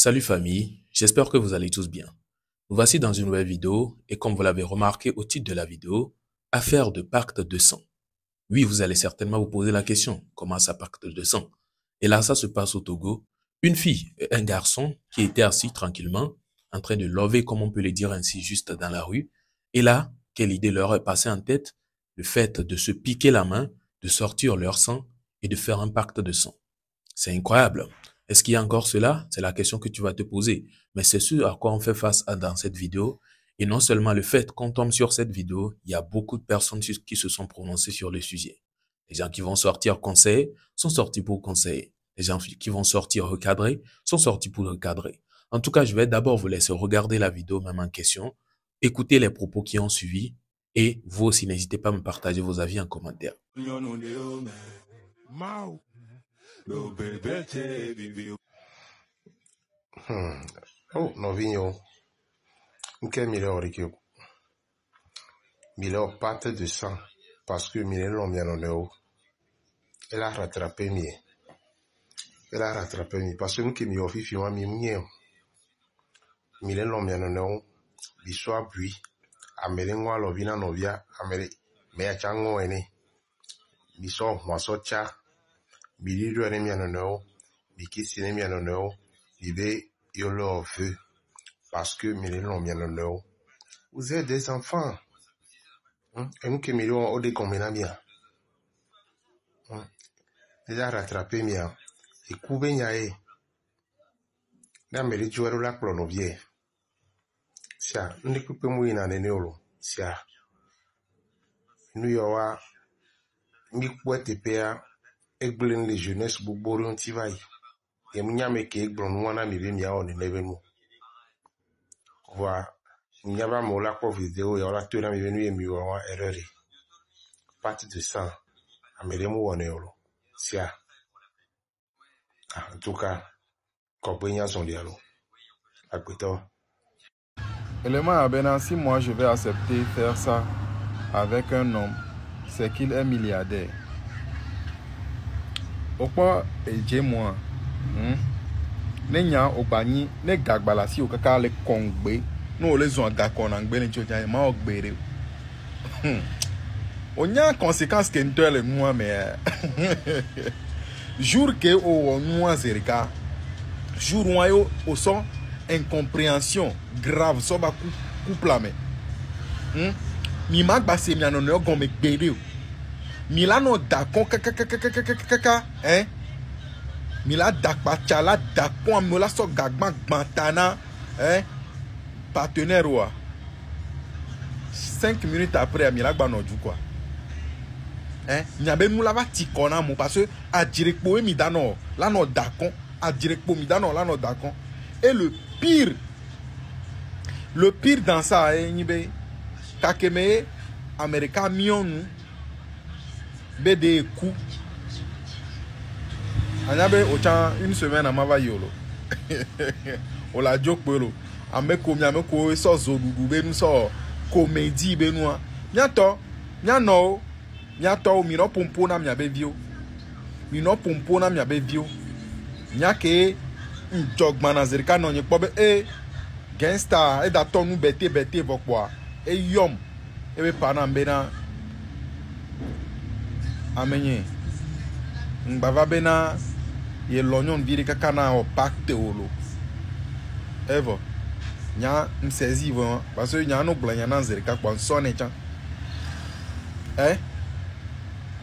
Salut famille, j'espère que vous allez tous bien. Nous voici dans une nouvelle vidéo et comme vous l'avez remarqué au titre de la vidéo, affaire de pacte de sang. Oui, vous allez certainement vous poser la question, comment ça pacte de sang? Et là, ça se passe au Togo. Une fille et un garçon qui étaient assis tranquillement, en train de lover, comme on peut le dire ainsi, juste dans la rue. Et là, quelle idée leur est passée en tête? Le fait de se piquer la main, de sortir leur sang et de faire un pacte de sang. C'est incroyable. Est-ce qu'il y a encore cela? C'est la question que tu vas te poser. Mais c'est ce à quoi on fait face dans cette vidéo. Et non seulement le fait qu'on tombe sur cette vidéo, il y a beaucoup de personnes qui se sont prononcées sur le sujet. Les gens qui vont sortir conseiller sont sortis pour conseiller. Les gens qui vont sortir recadrer sont sortis pour recadrer. En tout cas, je vais d'abord vous laisser regarder la vidéo même en question, écouter les propos qui ont suivi et vous aussi, n'hésitez pas à me partager vos avis en commentaire. Oh, novinho. Ok, Milo pâte de sang. Parce que Milo l'ont bien en elle a rattrapé mieux. Elle a rattrapé mieux. Parce que nous qui m'y fifi moi mieux. Milo l'ont bien en l'histoire bui. Amere ngwa lovina novia. Amere mea chango ene. Biso mwaso cha. Biliru ene bien en Bikisi ene bien en Bibe yo leur veut. Parce que Milo l'ont bien en vous êtes des enfants. Et nous qui Milo on de combien bien. Elle a rattrapé mia. Et coubé nyae. Na meri jouer la clonovie. Sia, ndi coupe mouina neneolo. Sia. Nous yawa. Mi kwete pea. Egblin les jeunesse bouborion tivai. Et mnyame ke egblon wana mi ve mia on nevenu. Voilà. Nyaba mola pour vidéo ya la tuna mi venu mi wa erreur. Partie de sang. Ameremu woneolo. Sia. En tout cas, Kopenya son dialogue. Élément Bénin, si moi je vais accepter faire ça avec un homme, c'est qu'il est milliardaire. Pourquoi j'ai moi? Nenya obani ne gagbalasi o kaka le kongbe no le zon gakon angbe le choja ma ogbere. Onya conséquence que ntele moi mais jour que o moi zerika jour yo au son incompréhension grave so ba couple la mais mi mag ba se mi anono gon me gbere o mi la no dakon kaka hein mi la dakpa chala dakon mi la so gagban gbantana hein partenaire wa 5 minutes après mi la gba no ju quoi hein nyabe nous la va tikona mo parce que a direkpo mi dano la no dakon a direkpo mi dano la no dakon et le pire dans ça nibe kakeme america mionu bede ku anyabe ocha une semaine à mava yolo o la jokpelo ameko so zodudu benu so comédie benua nyato nyano nyato mi no pompo na miabe vio mi no pompo na miabe vio nyake njogman azerika no nyekpobe gangster e da tonu bete vokwa e yom e be pana mbena amenye ngbava bena ye lonyon viri kaka na o pacte olo evo nya msezi vo parce que nya no blanya na azerika kwa nsone chan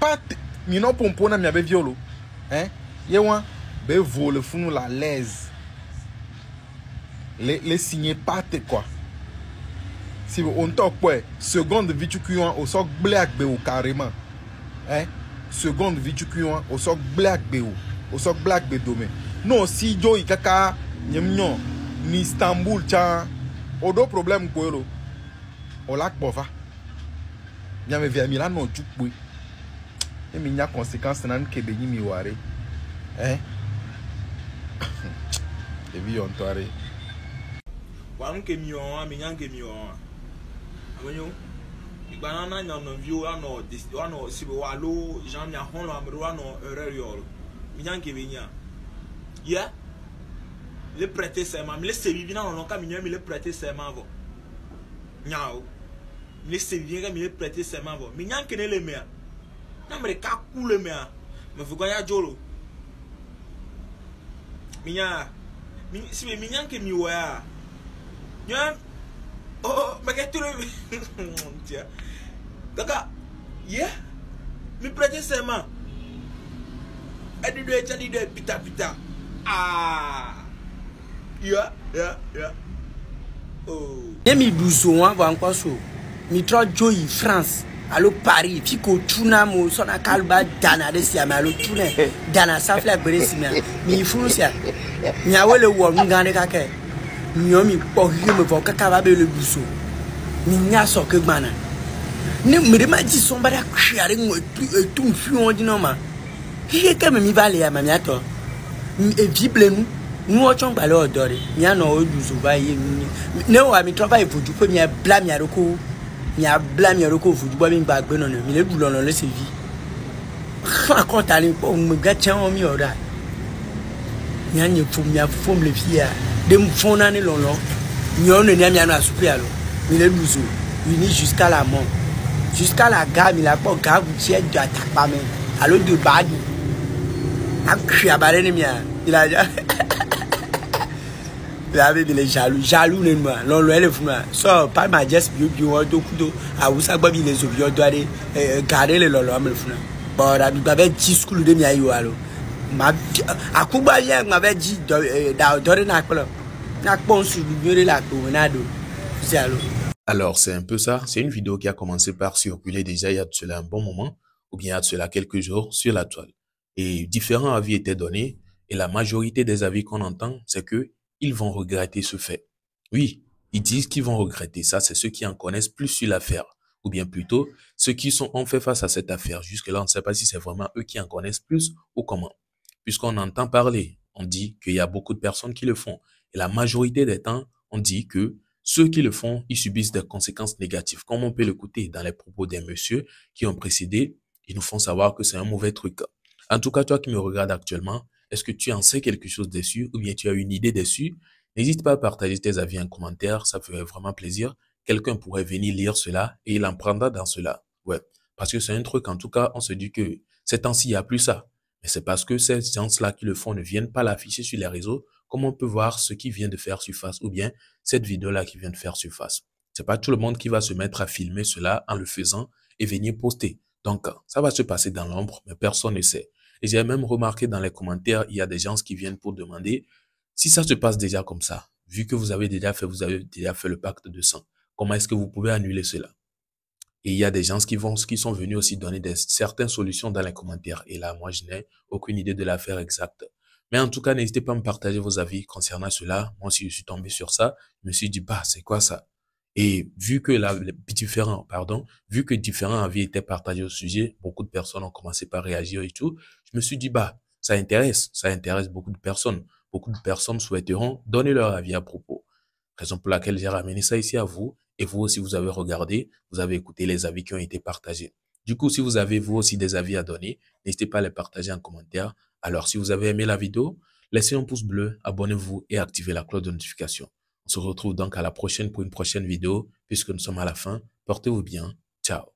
pacte mi no pompo na mi abe violo ye wan be vole funu la l'aise les signer pacte quoi si on top ouais seconde vitu kuan au sok black be au carrément seconde vitu kuan au sok black be au sok black be dome non si jo ikaka nyemnyo ni Istanbul cha odo problème ko lo o lak bova nyame via Milan no chukwe et mi nya conséquence nan ke be mi ware et vi on toare wan ke mi on mi nyan ke mi on amonyo igba na nyan no view ano this ano si bo walo jean mi ahon lo amro ano erreur yo mi nyan ke be nya yeah le prêter serment, me le servir dans le cas, me le prêter serment avant. Nyao, me le servir, me le prêter serment avant. Mais nyan kene le mea, n'a me le cas cool le mea, me vous gagnez jolo. Minya, si me nyan que mi wea, nyan, oh, mais qu'est-ce que tu tiens, kaka, yeah, me prêter serment. Et du pita pita. Ah, yeah. Oh. Et mi douzo va encore so. Mi trop joyi France. Allo Paris. Puis ko tuna mo so na kalba dana de sia ma allo tuna. Dana sa fla gbere si mi funu sia. Mi awele wo ngane kake. Mi o mi po hi me vo kaka ba be le douzo. Mi nya so ke gbana. Ni mi ma ji so ba da kwiare ngo tu fi on di no ma. Hi ke mi vale ya ma mi ato. E bible nu. Nous on chante balé odoré. Ni a no douzo ba ye ni. Ne wa mi travail foju pe mi blame ya roko. Mi a blame ya roko foju bo mi gbagbe no no. Mi le du lo le se vi. Fa ko ta ni po mi ga chen o mi ora. Ni a nye fo mi a fo mi le fi ya. De mi fo na ni lo lo. Ni on ne mi a no asupe ya lo. Mi le douzo. Uni jusqu'à la mort. Jusqu'à la gare mi la po ga bu ti e do attaque pa me. Allo de badi. A kria bare ni mi a. Il a il est jaloux ne moi l'on le fou so pas ma just bio do kudo a usa gba bi les obio do ale garder le lolo am le fou bon da bi ba ji school de mi ayo alo ma akuba ye ma be ji da do na kplo na kpon su bi la ko na do c'est alo. Alors, c'est un peu ça. C'est une vidéo qui a commencé par circuler déjà il y a de cela un bon moment, ou bien il y a de cela quelques jours sur la toile. Et différents avis étaient donnés, et la majorité des avis qu'on entend, c'est que ils vont regretter ce fait. Oui, ils disent qu'ils vont regretter ça, c'est ceux qui en connaissent plus sur l'affaire, ou bien plutôt ceux qui ont fait face à cette affaire. Jusque-là, on ne sait pas si c'est vraiment eux qui en connaissent plus ou comment. Puisqu'on entend parler, on dit qu'il y a beaucoup de personnes qui le font. Et la majorité des temps, on dit que ceux qui le font, ils subissent des conséquences négatives. Comme on peut l'écouter dans les propos des messieurs qui ont précédé, ils nous font savoir que c'est un mauvais truc. En tout cas, toi qui me regardes actuellement, est-ce que tu en sais quelque chose dessus ou bien tu as une idée dessus? N'hésite pas à partager tes avis en commentaire, ça ferait vraiment plaisir. Quelqu'un pourrait venir lire cela et il en prendra dans cela. Ouais, parce que c'est un truc, en tout cas, on se dit que ces temps-ci, il n'y a plus ça. Mais c'est parce que ces gens-là qui le font ne viennent pas l'afficher sur les réseaux, comme on peut voir ce qui vient de faire surface ou bien cette vidéo-là qui vient de faire surface. C'est pas tout le monde qui va se mettre à filmer cela en le faisant et venir poster. Donc, ça va se passer dans l'ombre, mais personne ne sait. Et j'ai même remarqué dans les commentaires, il y a des gens qui viennent pour demander si ça se passe déjà comme ça, vu que vous avez déjà fait le pacte de sang, comment est-ce que vous pouvez annuler cela? Et il y a des gens qui sont venus aussi donner certaines solutions dans les commentaires. Et là, moi, je n'ai aucune idée de l'affaire exacte. Mais en tout cas, n'hésitez pas à me partager vos avis concernant cela. Moi aussi, je suis tombé sur ça. Je me suis dit, bah, c'est quoi ça? Et vu que vu que différents avis étaient partagés au sujet, beaucoup de personnes ont commencé par réagir et tout. Je me suis dit, bah, ça intéresse beaucoup de personnes. Beaucoup de personnes souhaiteront donner leur avis à propos. Raison pour laquelle j'ai ramené ça ici à vous. Et vous aussi, vous avez regardé, vous avez écouté les avis qui ont été partagés. Du coup, si vous avez vous aussi des avis à donner, n'hésitez pas à les partager en commentaire. Alors, si vous avez aimé la vidéo, laissez un pouce bleu, abonnez-vous et activez la cloche de notification. On se retrouve donc à la prochaine pour une prochaine vidéo, puisque nous sommes à la fin. Portez-vous bien. Ciao.